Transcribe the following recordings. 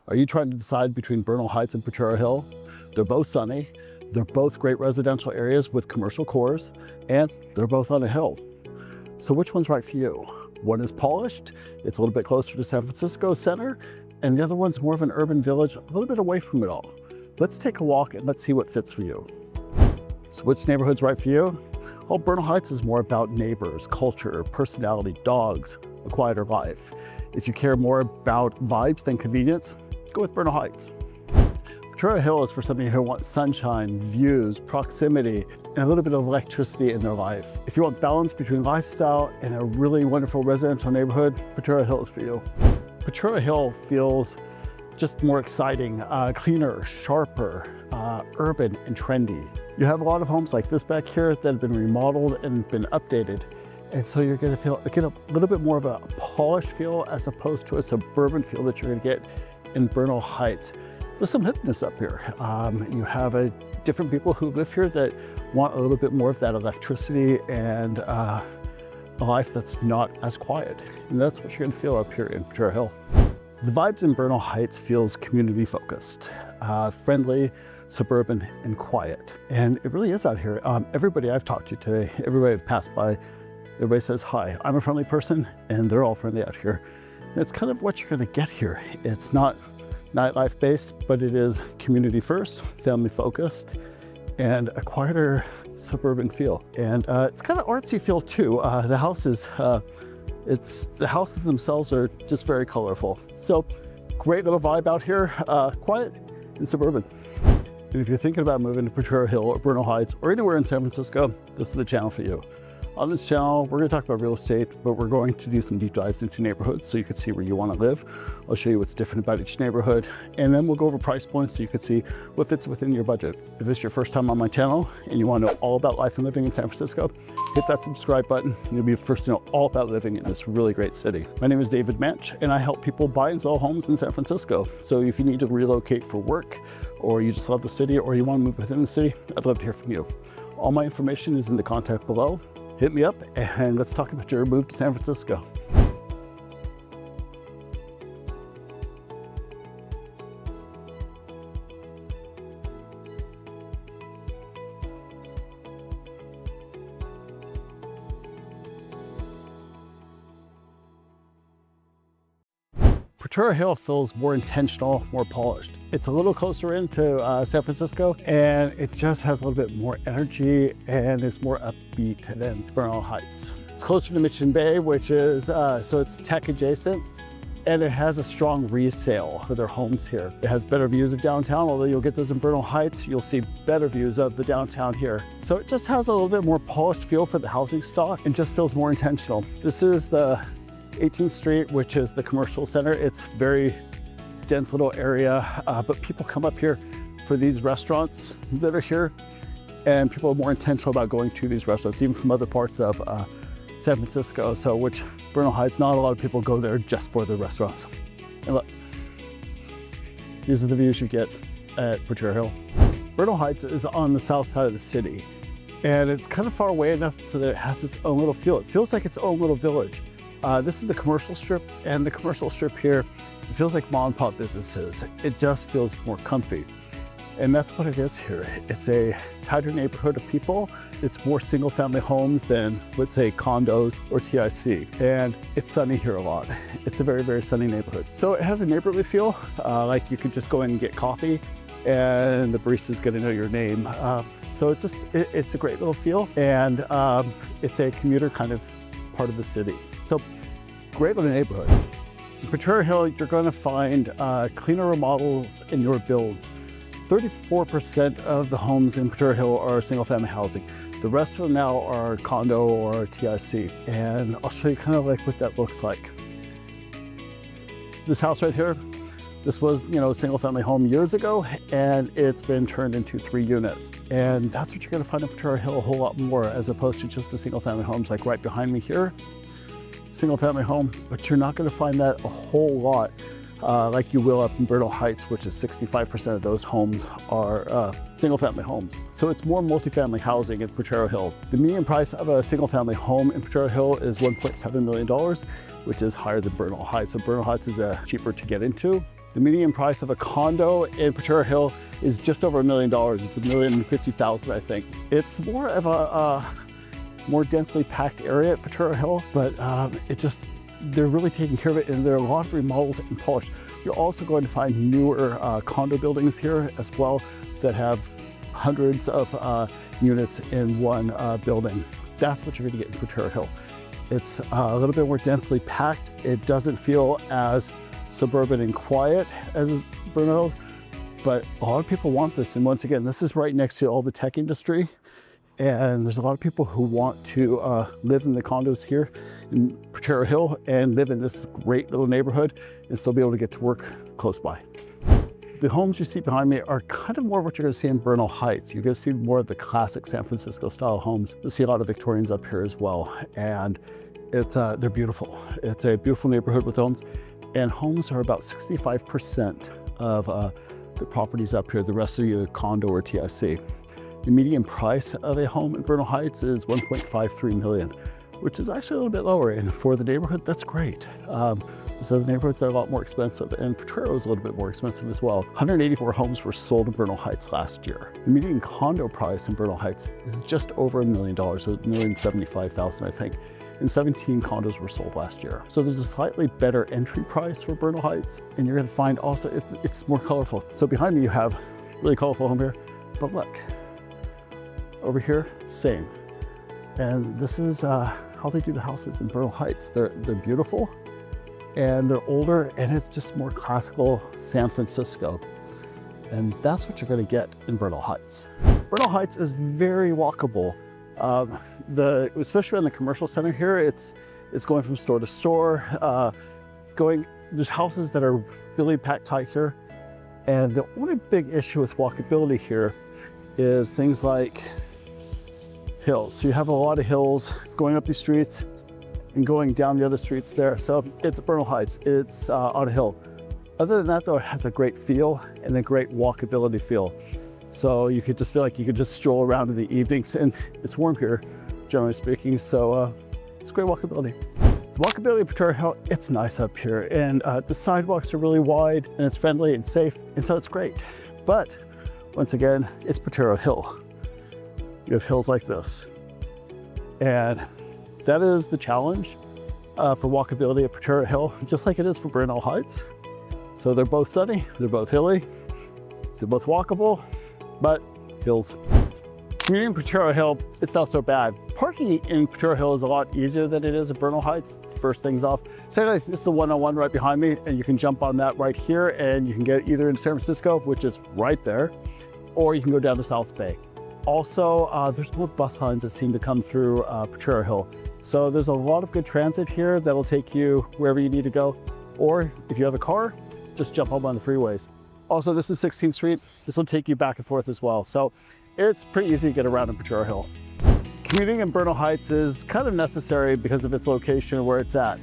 Are you trying to decide between Bernal Heights and Potrero Hill? They're both sunny, they're both great residential areas with commercial cores, and they're both on a hill. So which one's right for you? One is polished, it's a little bit closer to San Francisco center, and the other one's more of an urban village, a little bit away from it all. Let's take a walk and let's see what fits for you. So which neighborhood's right for you? Well, Bernal Heights is more about neighbors, culture, personality, dogs, a quieter life. If you care more about vibes than convenience, go with Bernal Heights. Potrero Hill is for somebody who wants sunshine, views, proximity, and a little bit of electricity in their life. If you want balance between lifestyle and a really wonderful residential neighborhood, Potrero Hill is for you. Potrero Hill feels just more exciting, cleaner, sharper, urban and trendy. You have a lot of homes like this back here that have been remodeled and been updated. And so you're gonna get a little bit more of a polished feel as opposed to a suburban feel that you're gonna get in Bernal Heights. There's some hipness up here. You have different people who live here that want a little bit more of that electricity and a life that's not as quiet. And that's what you're gonna feel up here in Potrero Hill. The vibes in Bernal Heights feels community focused, friendly, suburban, and quiet. And it really is out here. Everybody I've talked to today, everybody I've passed by, everybody says, hi, I'm a friendly person, and they're all friendly out here. And it's kind of what you're gonna get here. It's not nightlife based, but it is community first, family focused, and a quieter suburban feel. And it's kind of artsy feel too. The houses themselves are just very colorful. So great little vibe out here, quiet and suburban. And if you're thinking about moving to Potrero Hill or Bernal Heights or anywhere in San Francisco, this is the channel for you. On this channel, we're going to talk about real estate, but we're going to do some deep dives into neighborhoods so you can see where you want to live. I'll show you what's different about each neighborhood, and then we'll go over price points so you can see what fits within your budget. If this is your first time on my channel and you want to know all about life and living in San Francisco, hit that subscribe button and you'll be the first to know all about living in this really great city. My name is David Manch, and I help people buy and sell homes in San Francisco. So if you need to relocate for work, or you just love the city, or you want to move within the city, I'd love to hear from you. All my information is in the contact below. Hit me up and let's talk about your move to San Francisco. Potrero Hill feels more intentional, more polished. It's a little closer into San Francisco, and it just has a little bit more energy and is more upbeat than Bernal Heights. It's closer to Mission Bay, which is, so it's tech adjacent, and it has a strong resale for their homes here. It has better views of downtown, although you'll get those in Bernal Heights, you'll see better views of the downtown here. So it just has a little bit more polished feel for the housing stock and just feels more intentional. This is the 18th Street, which is the commercial center. It's very dense little area, but people come up here for these restaurants that are here, and people are more intentional about going to these restaurants, even from other parts of San Francisco. So which Bernal Heights, not a lot of people go there just for the restaurants. And look, these are the views you get at Potrero Hill. Bernal Heights is on the south side of the city, and it's kind of far away enough so that it has its own little feel. It feels like its own little village. This is the commercial strip, and the commercial strip here, it feels like mom and pop businesses. It just feels more comfy. And that's what it is here. It's a tighter neighborhood of people. It's more single family homes than, let's say, condos or TIC. And it's sunny here a lot. It's a very, very sunny neighborhood. So it has a neighborly feel, like you could just go in and get coffee and the barista's gonna know your name. So it's a great little feel, and it's a commuter kind of part of the city. So great little neighborhood. In Potrero Hill, you're going to find cleaner remodels in your builds. 34% of the homes in Potrero Hill are single family housing. The rest of them now are condo or TIC. And I'll show you kind of like what that looks like. This house right here, this was, a single family home years ago, and it's been turned into 3 units. And that's what you're going to find in Potrero Hill a whole lot more, as opposed to just the single family homes like right behind me here. Single family home, but you're not going to find that a whole lot like you will up in Bernal Heights, which is 65% of those homes are single family homes. So it's more multifamily housing in Potrero Hill. The median price of a single family home in Potrero Hill is $1.7 million, which is higher than Bernal Heights. So Bernal Heights is cheaper to get into. The median price of a condo in Potrero Hill is just over $1 million. It's $1,050,000, I think. It's more of a more densely packed area at Potrero Hill, but they're really taking care of it, and there are a lot of remodels and polish. You're also going to find newer condo buildings here as well that have hundreds of units in one building. That's what you're going to get in Potrero Hill. It's a little bit more densely packed. It doesn't feel as suburban and quiet as Bernal, but a lot of people want this. And once again, this is right next to all the tech industry. And there's a lot of people who want to live in the condos here in Potrero Hill and live in this great little neighborhood and still be able to get to work close by. The homes you see behind me are kind of more what you're going to see in Bernal Heights. You're going to see more of the classic San Francisco style homes. You'll see a lot of Victorians up here as well. And they're beautiful. It's a beautiful neighborhood with homes. And homes are about 65% of the properties up here. The rest are either condo or TIC. The median price of a home in Bernal Heights is $1.53 million, which is actually a little bit lower. And for the neighborhood, that's great. So the neighborhoods are a lot more expensive, and Potrero is a little bit more expensive as well. 184 homes were sold in Bernal Heights last year. The median condo price in Bernal Heights is just over $1 million, so $1,075,000, I think. And 17 condos were sold last year. So there's a slightly better entry price for Bernal Heights, and you're gonna find also it's more colorful. So behind me you have a really colorful home here, but look, over here, same. And this is how they do the houses in Bernal Heights. They're beautiful, and they're older, and it's just more classical San Francisco. And that's what you're gonna get in Bernal Heights. Bernal Heights is very walkable. Especially in the commercial center here, it's going from store to store. There's houses that are really packed tight here. And the only big issue with walkability here is things like hills. So you have a lot of hills going up these streets and going down the other streets there. So it's Bernal Heights, it's on a hill. Other than that though, it has a great feel and a great walkability feel. So you could just feel like you could just stroll around in the evenings, and it's warm here, generally speaking. So it's great walkability. The walkability of Potrero Hill, it's nice up here, and the sidewalks are really wide, and it's friendly and safe, and so it's great. But once again, it's Potrero Hill. You have hills like this, and that is the challenge for walkability at Potrero Hill, just like it is for Bernal Heights. So they're both sunny, they're both hilly, they're both walkable, but hills. Commuting in Potrero Hill, it's not so bad. Parking in Potrero Hill is a lot easier than it is at Bernal Heights. First things off. Secondly, this is the 101 right behind me, and you can jump on that right here, and you can get either in San Francisco, which is right there, or you can go down to South Bay. Also, there's more bus lines that seem to come through Potrero Hill. So there's a lot of good transit here that'll take you wherever you need to go. Or if you have a car, just jump up on the freeways. Also, this is 16th Street. This will take you back and forth as well. So it's pretty easy to get around in Potrero Hill. Commuting in Bernal Heights is kind of necessary because of its location and where it's at.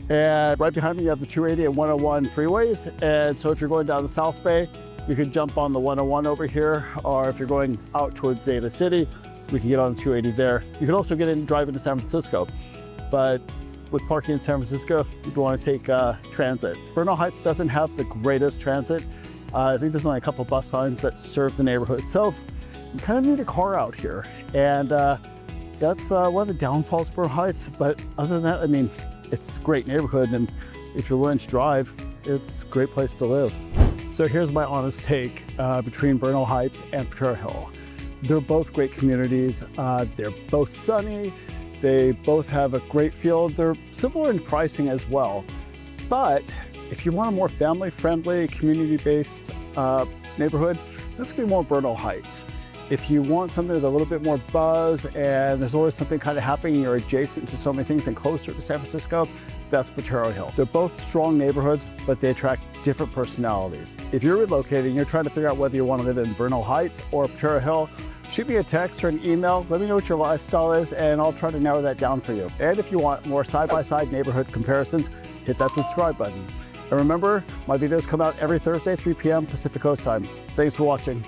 And right behind me, you have the 280 and 101 freeways. And so if you're going down to South Bay, you can jump on the 101 over here. Or if you're going out towards Zeta City, we can get on the 280 there. You can also get in and drive into San Francisco. But with parking in San Francisco, you'd want to take transit. Bernal Heights doesn't have the greatest transit. I think there's only a couple bus lines that serve the neighborhood. So you kind of need a car out here. And that's one of the downfalls of Bernal Heights. But other than that, I mean, it's a great neighborhood. And if you're willing to drive, it's a great place to live. So here's my honest take between Bernal Heights and Potrero Hill. They're both great communities. They're both sunny. They both have a great feel. They're similar in pricing as well. But if you want a more family-friendly, community-based neighborhood, that's gonna be more Bernal Heights. If you want something with a little bit more buzz and there's always something kind of happening, you're adjacent to so many things and closer to San Francisco, that's Potrero Hill. They're both strong neighborhoods, but they attract different personalities. If you're relocating, you're trying to figure out whether you want to live in Bernal Heights or Potrero Hill, shoot me a text or an email. Let me know what your lifestyle is, and I'll try to narrow that down for you. And if you want more side-by-side neighborhood comparisons, hit that subscribe button. And remember, my videos come out every Thursday, 3 p.m. Pacific Coast time. Thanks for watching.